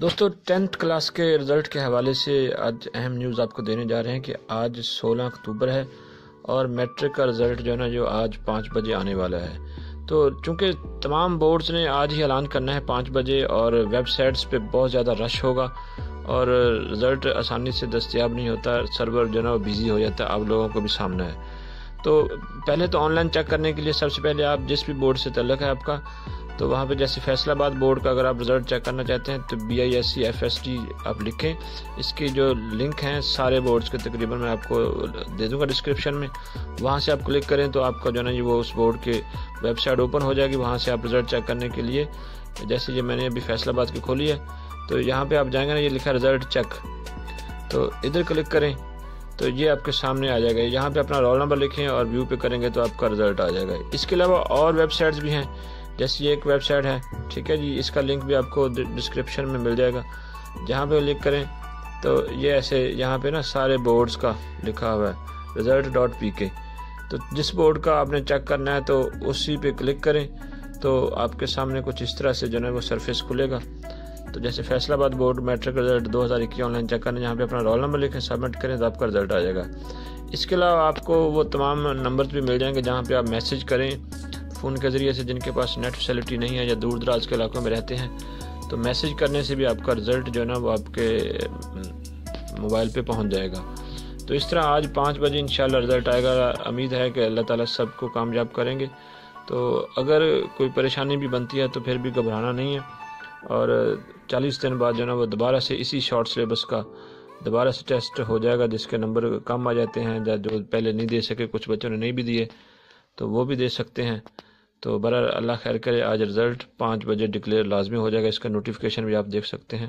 دوستو 10th class کے result کے حوالے سے آج اہم نیوز آپ کو دینے جا رہے ہیں کہ آج 16 اکتوبر ہے اور میٹرک کا رزلٹ جو ہے نا جو آج 5 بجے آنے والا ہے۔ تو چونکہ تمام بورڈز نے آج ہی اعلان کرنا ہے 5 بجے اور ویب سائٹس پہ بہت زیادہ رش ہوگا اور رزلٹ آسانی سے دستیاب نہیں ہوتا، سرور جو ہے نا وہ بیزی ہو جاتا ہے، آپ لوگوں کو بھی سامنا ہے۔ تو پہلے تو آن لائن چیک کرنے کے لیے سب سے پہلے آپ جس بھی بورڈ سے تعلق ہے آپ کا، تو وہاں پہ جیسے فیصل آباد بورڈ کا اگر آپ رزلٹ چیک کرنا چاہتے ہیں تو BISC FST آپ لکھیں، اس کی جو لنک ہیں سارے بورڈز کے تقریباً میں آپ کو دے دوں گا ڈسکرپشن میں، وہاں سے آپ کلک کریں تو آپ کا جو ہے نا وہ اس بورڈ کے ویب سائٹ اوپن ہو جائے گی، وہاں سے آپ رزلٹ چیک کرنے کے لیے جیسے یہ میں نے ابھی فیصل آباد کی کھولی ہے تو یہاں پہ آپ جائیں گے نا، یہ لکھا رزلٹ چیک، تو ادھر کلک کریں تو یہ آپ کے سامنے آ جائے گا، یہاں پہ اپنا رول نمبر لکھیں اور ویو پہ کریں گے تو آپ کا رزلٹ آ جائے گا۔ اس کے علاوہ اور ویب سائٹس بھی ہیں، جیسے یہ ایک ویب سائٹ ہے، ٹھیک ہے جی، اس کا لنک بھی آپ کو ڈسکرپشن میں مل جائے گا، جہاں پہ کلک کریں تو یہ ایسے یہاں پہ نا سارے بورڈز کا لکھا ہوا ہے result.pk، تو جس بورڈ کا آپ نے چیک کرنا ہے تو اسی پہ کلک کریں تو آپ کے سامنے کچھ اس طرح سے جو ہے وہ سرفیس کھلے گا۔ تو جیسے Faisalabad board matric result 2021 online check کریں، جہاں پہ اپنا رول نمبر لکھیں، سبمٹ کریں تو آپ کا رزلٹ آ جائے گا۔ اس کے علاوہ آپ کو وہ تمام نمبرز بھی مل جائیں گے جہاں پہ آپ میسج کریں فون کے ذریعے سے، جن کے پاس نیٹ فیسلٹی نہیں ہے یا دور دراز کے علاقوں میں رہتے ہیں، تو میسج کرنے سے بھی آپ کا رزلٹ جو ہے نا وہ آپ کے موبائل پہ پہنچ جائے گا۔ تو اس طرح آج 5 بجے انشاءاللہ رزلٹ آئے گا، امید ہے کہ اللہ تعالیٰ سب کو کامیاب کریں گے۔ تو اگر کوئی پریشانی بھی بنتی ہے تو پھر بھی گھبرانا نہیں ہے، اور 40 دن بعد جو ہے نا وہ دوبارہ سے اسی شارٹ سلیبس کا دوبارہ سے ٹیسٹ ہو جائے گا، جس کے نمبر کم آ جاتے ہیں، جو پہلے نہیں دے سکے، کچھ بچوں نے نہیں بھی دیے تو وہ بھی دے سکتے ہیں۔ تو برحال اللہ خیر کرے، آج رزلٹ 5 بجے ڈکلیئر لازمی ہو جائے گا، اس کا نوٹیفیکیشن بھی آپ دیکھ سکتے ہیں۔